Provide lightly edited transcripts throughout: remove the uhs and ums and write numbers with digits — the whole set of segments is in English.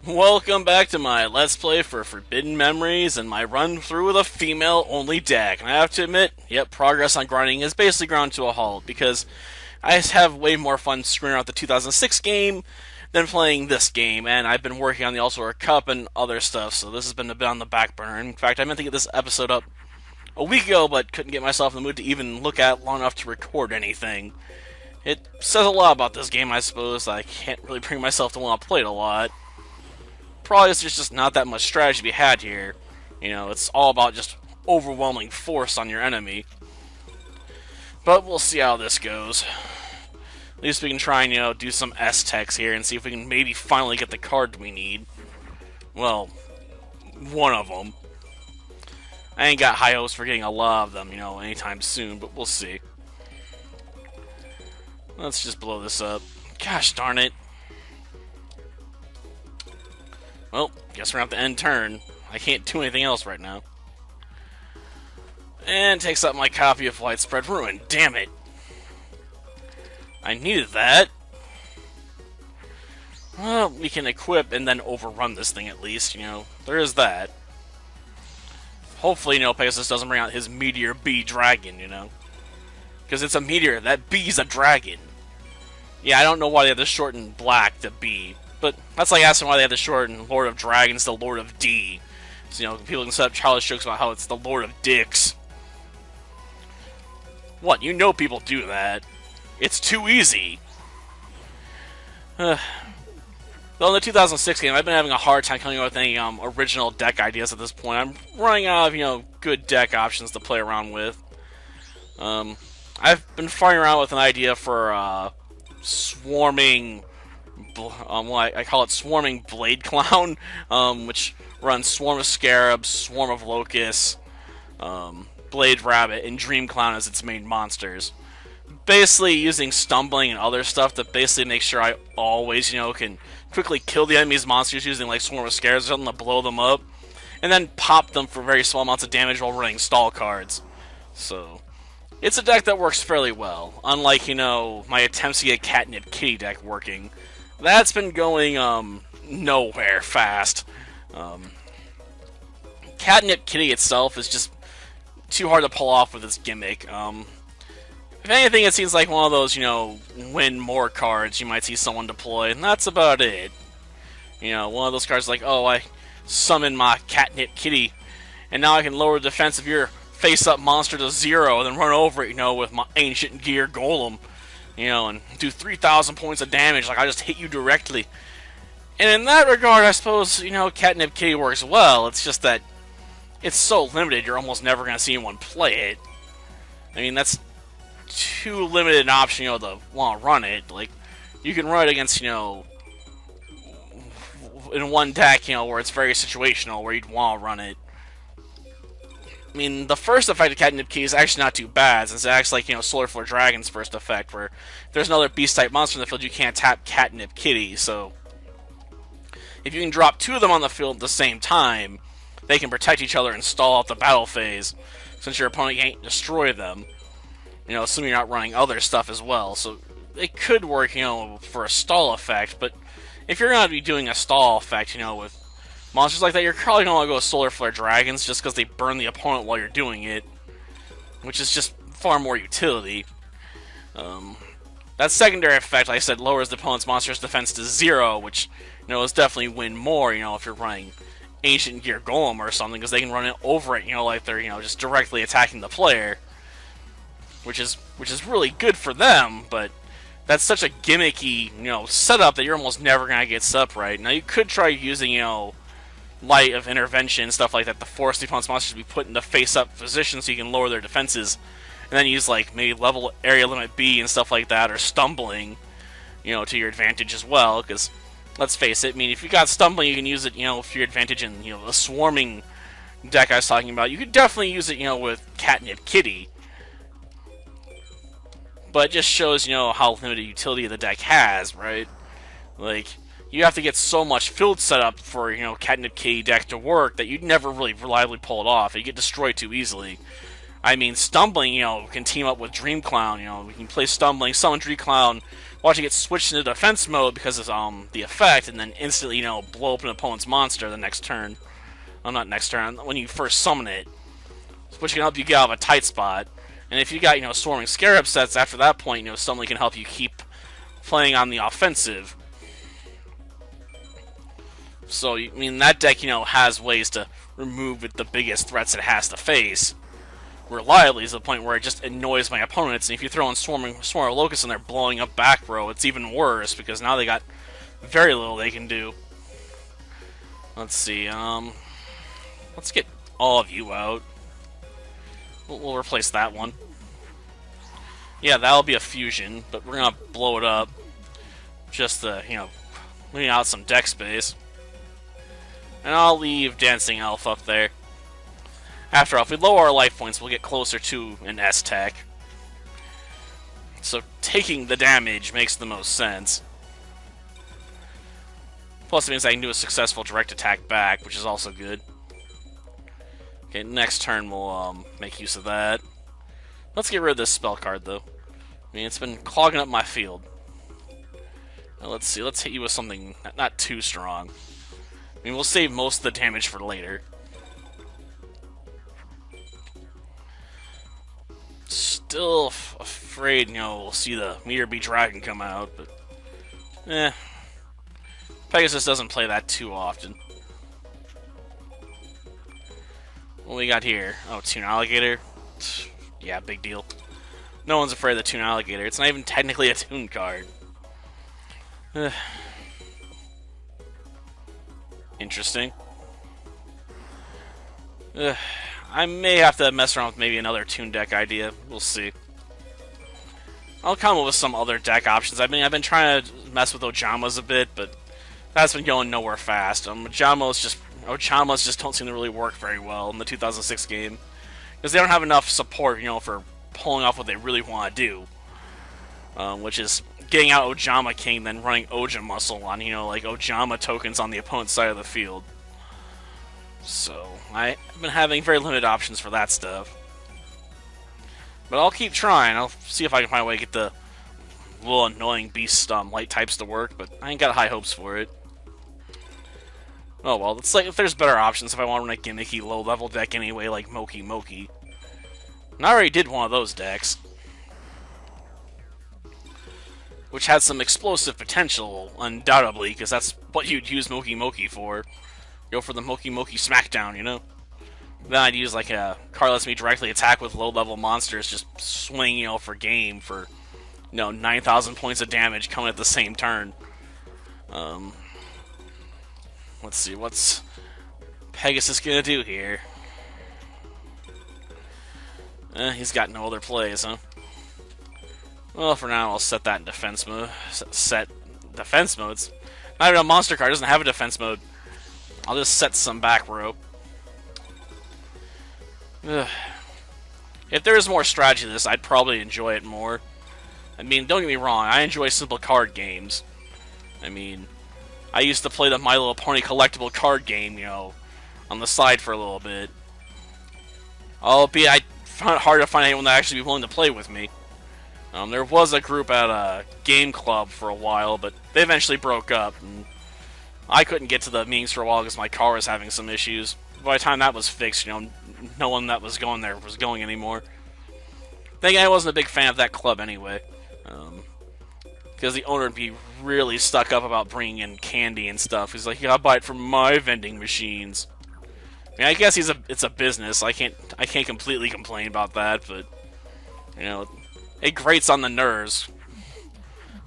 Welcome back to my Let's Play for Forbidden Memories and my run through with a female-only deck. And I have to admit, yep, progress on grinding is basically ground to a halt because I have way more fun screwing out the 2006 game than playing this game, and I've been working on the All-Star Cup and other stuff, so this has been a bit on the back burner. In fact, I meant to get this episode up a week ago, but couldn't get myself in the mood to even look at it long enough to record anything. It says a lot about this game, I suppose. I can't really bring myself to want to play it a lot. Probably there's just not that much strategy to be had here. You know, it's all about just overwhelming force on your enemy. But we'll see how this goes. At least we can try and, do some S-Tecs here and see if we can maybe finally get the card we need. Well, one of them. I ain't got high hopes for getting a lot of them, anytime soon, but we'll see. Let's just blow this up. Gosh darn it. Well, guess we're going to have to end turn. I can't do anything else right now. And takes up my copy of Widespread Ruin. Damn it. I needed that. Well, we can equip and then overrun this thing at least, There is that. Hopefully, Pegasus doesn't bring out his Meteor Bee Dragon, Because it's a meteor. That bee's a dragon. Yeah, I don't know why they have to shorten black to B. But that's like asking why they had to shorten Lord of Dragons to Lord of D. So, people can set up childish jokes about how it's the Lord of Dicks. What? People do that. It's too easy. Though in the 2006 game, I've been having a hard time coming up with any original deck ideas at this point. I'm running out of, good deck options to play around with. I've been firing around with an idea for swarming... I call it Swarming Blade Clown, which runs Swarm of Scarabs, Swarm of Locusts, Blade Rabbit, and Dream Clown as its main monsters. Basically using Stumbling and other stuff to basically make sure I always, can quickly kill the enemy's monsters using like Swarm of Scarabs or something to blow them up, and then pop them for very small amounts of damage while running stall cards. So, it's a deck that works fairly well, unlike, my attempts to get Catnip Kitty deck working. That's been going, nowhere fast. Catnip Kitty itself is just too hard to pull off with its gimmick. If anything, it seems like one of those, win more cards you might see someone deploy, and that's about it. One of those cards like, oh, I summon my Catnip Kitty, and now I can lower the defense of your face-up monster to 0, and then run over it, with my Ancient Gear Golem. And do 3,000 points of damage, like I just hit you directly. And in that regard, I suppose, Catnip Kitty works well. It's just that it's so limited, you're almost never going to see anyone play it. I mean, that's too limited an option, to want to run it. Like, you can run it against, in one deck, where it's very situational, where you'd want to run it. I mean, the first effect of Catnip Kitty is actually not too bad, since it acts like, Solar Flare Dragon's first effect, where if there's another Beast-type monster in the field, you can't tap Catnip Kitty, so... If you can drop 2 of them on the field at the same time, they can protect each other and stall out the battle phase, since your opponent can't destroy them. Assuming you're not running other stuff as well, so it could work, for a stall effect, but if you're going to be doing a stall effect, with monsters like that, you're probably going to want to go with Solar Flare Dragons, just because they burn the opponent while you're doing it, which is just far more utility. That secondary effect, like I said, lowers the opponent's monster's defense to 0, which, is definitely win more, if you're running Ancient Gear Golem or something, because they can run it over it, like they're, just directly attacking the player, which is really good for them, but that's such a gimmicky, setup that you're almost never going to get set up right. Now, you could try using, Light of Intervention, stuff like that, to force the opponent's monsters to be put into face-up position so you can lower their defenses, and then use, like, maybe level area limit B and stuff like that, or Stumbling, to your advantage as well, because, let's face it, I mean, if you got Stumbling, you can use it, for your advantage in, the Swarming deck I was talking about. You could definitely use it, with Catnip Kitty, but it just shows, how limited utility the deck has, right? Like, you have to get so much field setup for, Catnip Kitty deck to work that you'd never really reliably pull it off. You get destroyed too easily. I mean, Stumbling, can team up with Dream Clown, we can play Stumbling, summon Dream Clown, watch it get switched into defense mode because of the effect, and then instantly, blow up an opponent's monster the next turn. Well, not next turn, when you first summon it, which can help you get out of a tight spot. And if you got, Swarming Scarab sets after that point, suddenly can help you keep playing on the offensive. So, I mean, that deck, has ways to remove the biggest threats it has to face reliably to the point where it just annoys my opponents. And if you throw in Swarm Locust and they're blowing up back row, it's even worse because now they got very little they can do. Let's see, let's get all of you out. We'll replace that one. Yeah, that'll be a fusion, but we're gonna blow it up just to, leaving out some deck space. And I'll leave Dancing Elf up there. After all, if we lower our life points, we'll get closer to an S-Tec. So taking the damage makes the most sense. Plus it means I can do a successful direct attack back, which is also good. Okay, next turn we'll make use of that. Let's get rid of this spell card, though. I mean, it's been clogging up my field. Now, let's see, let's hit you with something not too strong. I mean, we'll save most of the damage for later. Still afraid, we'll see the Meteor Beat Dragon come out, but Pegasus doesn't play that too often. What we got here? Oh, Toon Alligator? Yeah, big deal. No one's afraid of the Toon Alligator. It's not even technically a Toon card. Interesting. I may have to mess around with maybe another Toon deck idea. We'll see. I'll come up with some other deck options. I've been trying to mess with Ojamas a bit, but that's been going nowhere fast. Ojamas just don't seem to really work very well in the 2006 game because they don't have enough support, for pulling off what they really want to do, which is getting out Ojama King, then running Oja Muscle on, like Ojama tokens on the opponent's side of the field. So, I've been having very limited options for that stuff. But I'll keep trying. I'll see if I can find a way to get the little annoying beast light types to work, but I ain't got high hopes for it. Oh well, it's like if there's better options if I want to run a gimmicky low-level deck anyway, like Moki Moki. And I already did one of those decks, which had some explosive potential, undoubtedly, because that's what you'd use Moki Moki for. Go for the Moki Moki Smackdown, Then I'd use like a card that lets me directly attack with low-level monsters, just swing, for game for, 9,000 points of damage coming at the same turn. Let's see, what's Pegasus gonna do here? He's got no other plays, huh? Well, for now, I'll set that in defense mode. Set defense modes. Not even a monster card, doesn't have a defense mode. I'll just set some back row. If there is more strategy to this, I'd probably enjoy it more. I mean, don't get me wrong, I enjoy simple card games. I mean, I used to play the My Little Pony collectible card game, on the side for a little bit. Albeit, I found it hard to find anyone that actually be willing to play with me. There was a group at a game club for a while, but they eventually broke up, and I couldn't get to the meetings for a while because my car was having some issues. By the time that was fixed, no one that was going there was going anymore. Then again, I wasn't a big fan of that club anyway, because the owner would be really stuck up about bringing in candy and stuff. He's like, "You gotta buy it from my vending machines." I mean, I guess it's a business. I can't completely complain about that, but it grates on the nerves.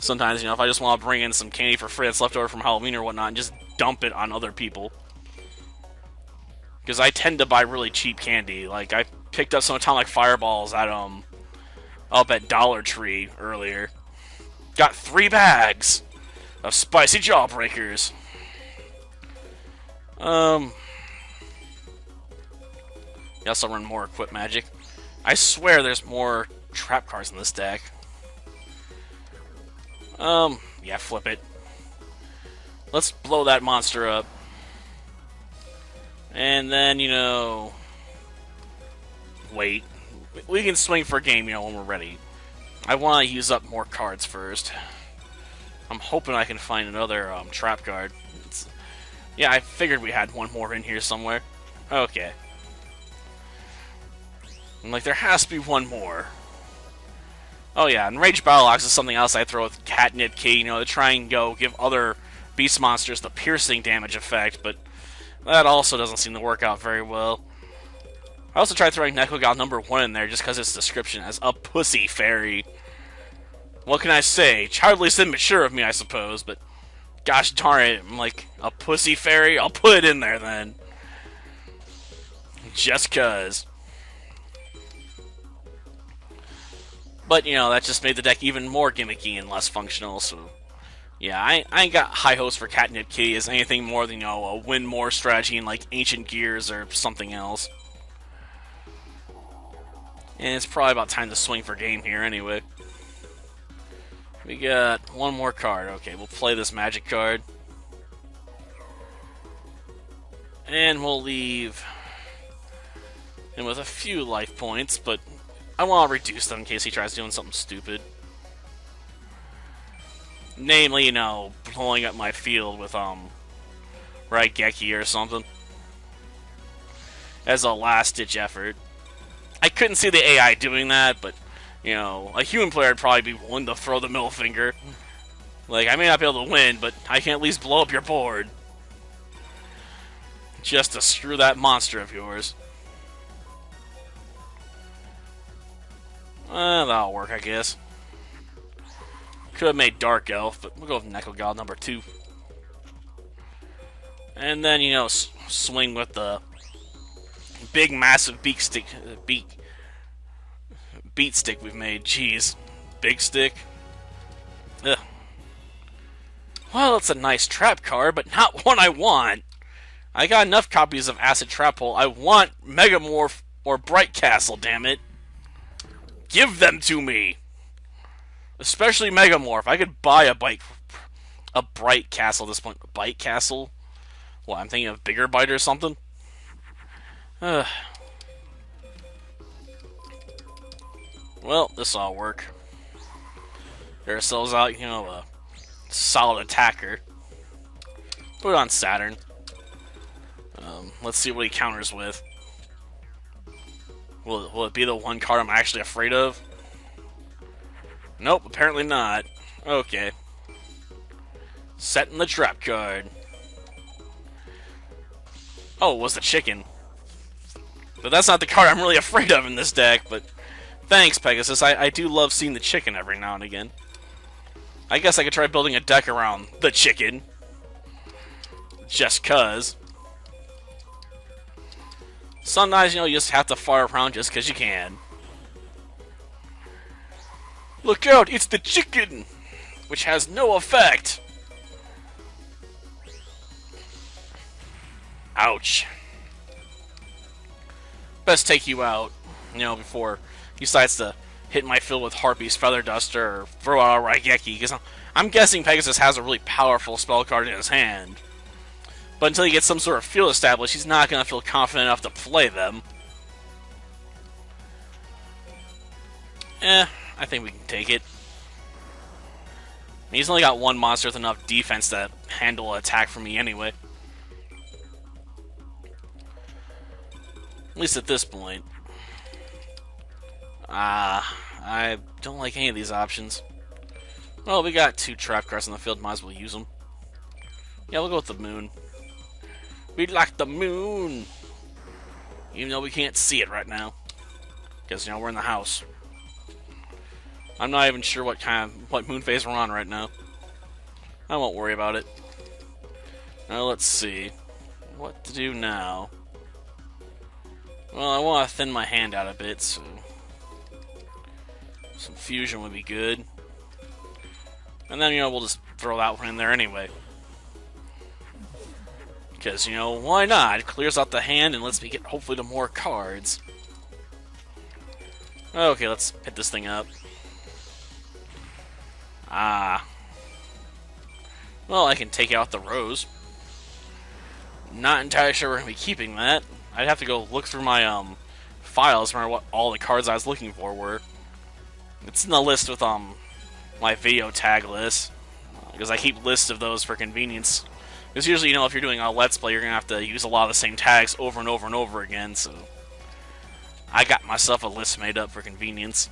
Sometimes, if I just want to bring in some candy for free that's left over from Halloween or whatnot and just dump it on other people. Because I tend to buy really cheap candy. Like, I picked up some Atomic Fireballs at, up at Dollar Tree earlier. Got 3 bags of spicy jawbreakers. You also run more Equip Magic. I swear there's more trap cards in this deck. Yeah, flip it. Let's blow that monster up. And then, wait. We can swing for a game, when we're ready. I want to use up more cards first. I'm hoping I can find another trap card. Yeah, I figured we had one more in here somewhere. Okay. I'm like, there has to be one more. Oh yeah, and Rage Battle Axe is something else I throw with Catnip Key, to try and give other beast monsters the piercing damage effect, but that also doesn't seem to work out very well. I also tried throwing Nekogal number 1 in there just because its description as a pussy fairy. What can I say? Childless and immature of me, I suppose, but gosh darn it, I'm like, a pussy fairy? I'll put it in there then. Just cuz. But, that just made the deck even more gimmicky and less functional, so... Yeah, I ain't got high hopes for Catnip Key as anything more than, a win more strategy in, like, Ancient Gears or something else. And it's probably about time to swing for game here anyway. We got one more card. Okay, we'll play this magic card. And we'll leave him with a few life points, but I want to reduce them in case he tries doing something stupid. Namely, blowing up my field with, Raigeki or something. As a last-ditch effort. I couldn't see the AI doing that, but, a human player would probably be willing to throw the middle finger. Like, I may not be able to win, but I can at least blow up your board. Just to screw that monster of yours. That'll work, I guess. Could have made Dark Elf, but we'll go with Nekogal number 2. And then, swing with the big, massive beat stick we've made. Jeez. Big stick. Ugh. Well, it's a nice trap card, but not one I want. I got enough copies of Acid Trap Hole. I want Megamorph or Bright Castle, damn it. Give them to me! Especially Megamorph. I could buy a Bright Castle at this point. Bite Castle? What, I'm thinking of Bigger Bite or something? Well, this'll work. Get ourselves out, a solid attacker. Put it on Saturn. Let's see what he counters with. Will it be the one card I'm actually afraid of? Nope, apparently not. Okay. Setting the trap card. Oh, it was the chicken. But that's not the card I'm really afraid of in this deck, but thanks, Pegasus. I do love seeing the chicken every now and again. I guess I could try building a deck around the chicken. Just cuz. Sometimes, you just have to fire around just cuz you can. Look out, it's the chicken! Which has no effect! Ouch. Best take you out, before he decides to hit my field with Harpy's Feather Duster or throw out a Raigeki, because I'm guessing Pegasus has a really powerful spell card in his hand. But until he gets some sort of field established, he's not going to feel confident enough to play them. I think we can take it. He's only got one monster with enough defense to handle an attack from me anyway. At least at this point. I don't like any of these options. Well, we got 2 trap cards in the field, might as well use them. Yeah, we'll go with the moon. We like the moon! Even though we can't see it right now. Because, we're in the house. I'm not even sure what moon phase we're on right now. I won't worry about it. Now, let's see. What to do now? Well, I want to thin my hand out a bit, so... some fusion would be good. And then, we'll just throw that one in there anyway. Because, why not? It clears out the hand and lets me get, hopefully, to more cards. Okay, let's hit this thing up. Well, I can take out the rose. Not entirely sure we're going to be keeping that. I'd have to go look through my files to remember what all the cards I was looking for were. It's in the list with my video tag list. because I keep lists of those for convenience. Because usually, if you're doing a Let's Play, you're going to have to use a lot of the same tags over and over and over again, so I got myself a list made up for convenience.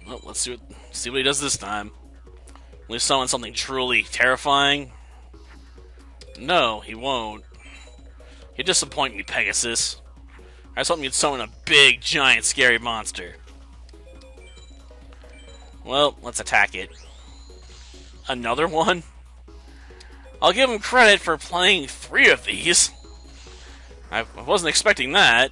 Well, let's see what he does this time. Will he summon something truly terrifying? No, he won't. You disappoint me, Pegasus. I was hoping you'd summon a big, giant, scary monster. Well, let's attack it. Another one? I'll give him credit for playing 3 of these. I wasn't expecting that.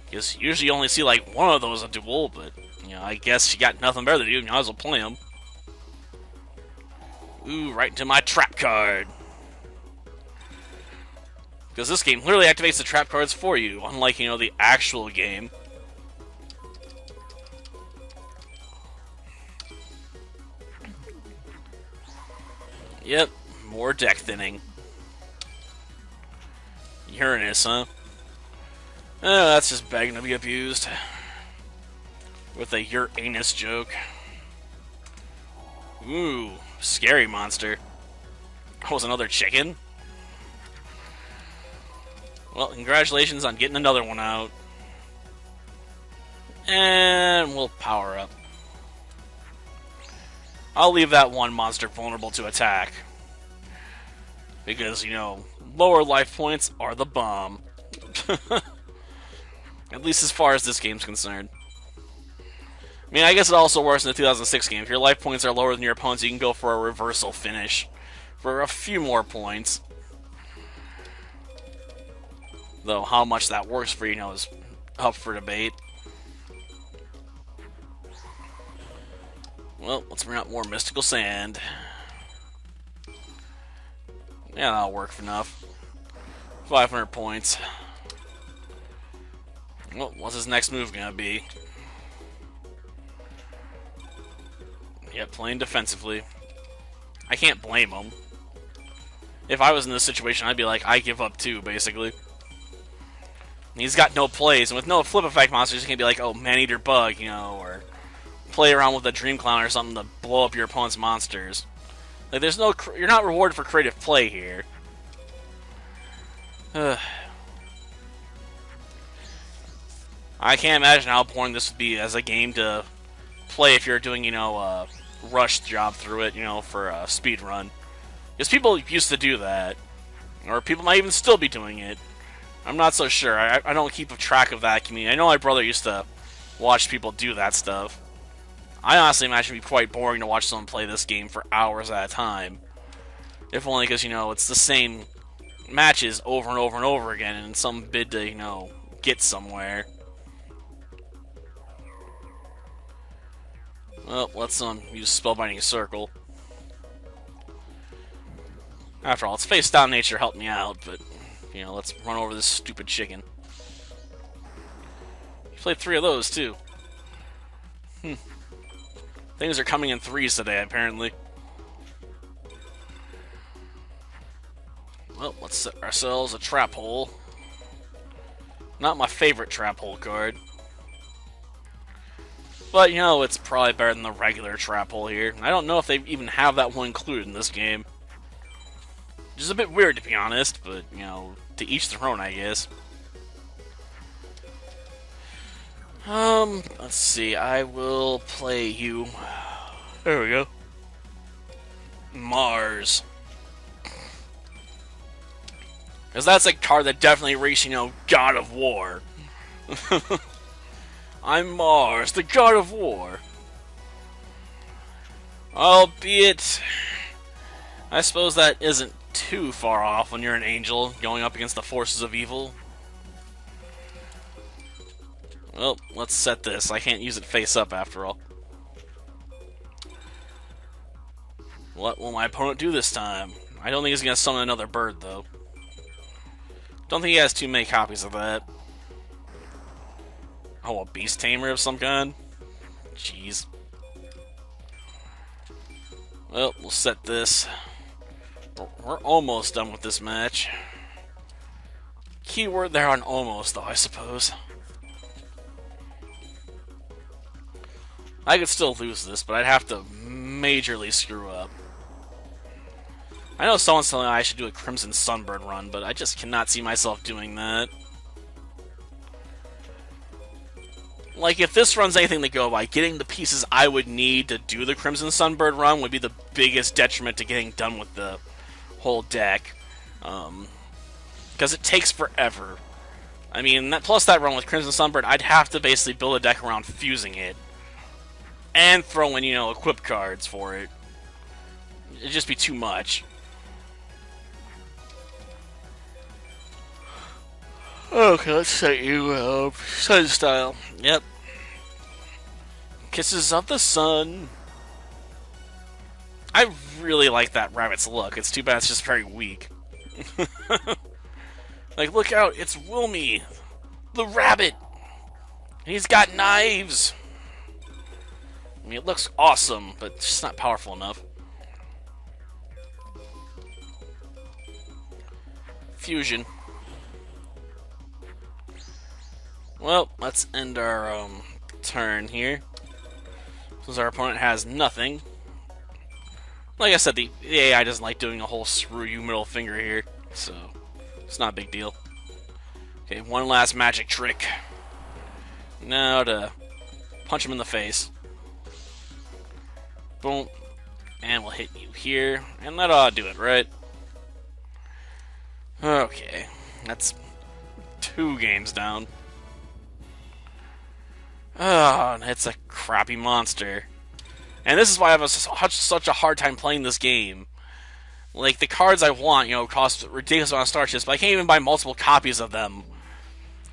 Because usually you only see like one of those a duel, but I guess you got nothing better to do. You might as well play them. Ooh, right into my trap card. Because this game literally activates the trap cards for you, unlike, the actual game. Yep, more deck thinning. Uranus, huh? Oh, that's just begging to be abused. With a Uranus joke. Ooh, scary monster. Oh, was another chicken? Well, congratulations on getting another one out. And we'll power up. I'll leave that one monster vulnerable to attack. Because, lower life points are the bomb. At least as far as this game's concerned. I mean, I guess it also works in the 2006 game. If your life points are lower than your opponent's, you can go for a reversal finish. For a few more points. Though, how much that works for you, is up for debate. Well, let's bring out more Mystical Sand. Yeah, that'll work for enough. 500 points. Well, what's his next move gonna be? Yep, playing defensively. I can't blame him. If I was in this situation, I'd be like, I give up too, basically. He's got no plays, and with no flip effect monsters, he can be like, oh, Man-Eater Bug, or play around with a Dream Clown or something to blow up your opponent's monsters. Like, you're not rewarded for creative play here. I can't imagine how boring this would be as a game to play if you're doing, a rush job through it, for a speed run. Because people used to do that. Or people might even still be doing it. I'm not so sure. I don't keep track of that community. I know my brother used to watch people do that stuff. I honestly imagine it'd be quite boring to watch someone play this game for hours at a time. If only because, it's the same matches over and over and over again in some bid to, get somewhere. Well, let's use Spellbinding Circle. After all, its face-down nature helped me out, but, let's run over this stupid chicken. You played 3 of those, too. Things are coming in 3s today, apparently. Well, let's set ourselves a trap hole. Not my favorite trap hole card. But, it's probably better than the regular trap hole here. I don't know if they even have that one included in this game. Which is a bit weird, to be honest, but, to each their own, I guess. Let's see, I will play you. There we go. Mars. Because that's a card that definitely reads, God of War. I'm Mars, the God of War. Albeit, I suppose that isn't too far off when you're an angel going up against the forces of evil. Well, let's set this. I can't use it face up after all. What will my opponent do this time? I don't think he's going to summon another bird, though. Don't think he has too many copies of that. Oh, a beast tamer of some kind? Jeez. Well, we'll set this. We're almost done with this match. Keyword there on almost, though, I suppose. I could still lose this, but I'd have to majorly screw up. I know someone's telling me I should do a Crimson Sunbird run, but I just cannot see myself doing that. Like, if this run's anything to go by, getting the pieces I would need to do the Crimson Sunbird run would be the biggest detriment to getting done with the whole deck. Because it takes forever. I mean, plus that run with Crimson Sunbird, I'd have to basically build a deck around fusing it. And throw in, equip cards for it. It'd just be too much. Okay, let's set you up. Sun style. Yep. Kisses of the sun. I really like that rabbit's look. It's too bad it's just very weak. Like, look out, it's Wilmy, the rabbit. He's got knives. I mean, it looks awesome, but it's just not powerful enough. Fusion. Well, let's end our turn here. Since our opponent has nothing. Like I said, the AI doesn't like doing a whole screw you middle finger here, so it's not a big deal. Okay, one last magic trick. Now to punch him in the face. Boom. And we'll hit you here. And that ought to do it, right? Okay. That's 2 games down. Oh, it's a crappy monster. And this is why I have such a hard time playing this game. Like, the cards I want, cost a ridiculous amount of star chips, but I can't even buy multiple copies of them.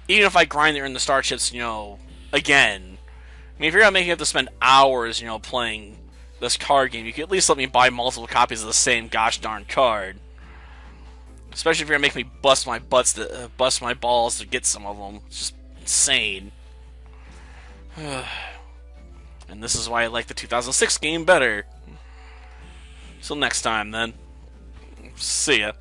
Even if I grind it in the star chips, again. I mean, if you're not making it to spend hours, playing this card game, you could at least let me buy multiple copies of the same gosh darn card. Especially if you're gonna make me bust my balls to get some of them. It's just insane. And this is why I like the 2006 game better. Till next time, then. See ya.